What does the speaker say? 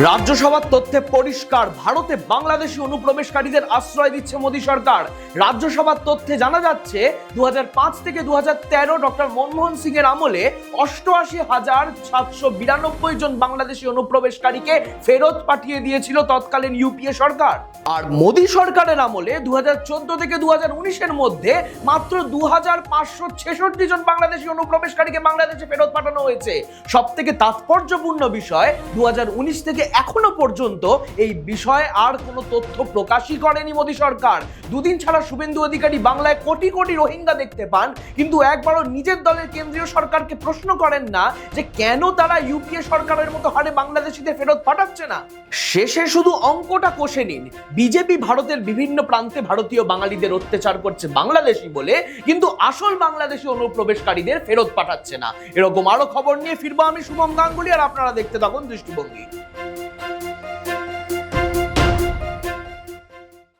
রাজ্যসভার তথ্যে পরিষ্কার, ভারতে বাংলাদেশি অনুপ্রবেশকারীদের আশ্রয় দিচ্ছে মোদী সরকার। রাজ্যসভার তথ্যে জানা যাচ্ছে 2005 থেকে 2013 ডক্টর মনমোহন সিং এর আমলে 88,792 জন বাংলাদেশি অনুপ্রবেশকারীকে ফেরত পাঠিয়ে দিয়েছিল তৎকালীন ইউপিএ সরকার। আর মোদী সরকারের আমলে 2014 থেকে 2019 এর মধ্যে মাত্র 2,566 জন বাংলাদেশি অনুপ্রবেশকারীকে বাংলাদেশে ফেরত পাঠানো হয়েছে। সব থেকে তাৎপর্যপূর্ণ বিষয়, 2019 থেকে এখনো পর্যন্ত এই বিষয়ে আর কোনো তথ্য প্রকাশই করেনি মোদী সরকার। দুদিন ছাড়া শুভেন্দু অধিকারী বাংলায় কোটি কোটি রোহিঙ্গা দেখতে পান, কিন্তু একবারও নিজের দলের কেন্দ্রীয় সরকারকে প্রশ্ন করেন না যে কেন তারা ইউপিএ সরকারের মতো হারে বাংলাদেশিদের ফেরত পাঠাচ্ছে না। শেষে শুধু অঙ্কটা কষে নিন, বিজেপি ভারতের বিভিন্ন প্রান্তে ভারতীয় বাঙালিদের অত্যাচার করছে বাংলাদেশি বলে, কিন্তু আসল বাংলাদেশি অনুপ্রবেশকারীদের ফেরত পাঠাচ্ছে না। এরকম আরো খবর নিয়ে ফিরবো আমি, শুভম গাঙ্গুলি, আর আপনারা দেখতে থাকুন দৃষ্টিভঙ্গি।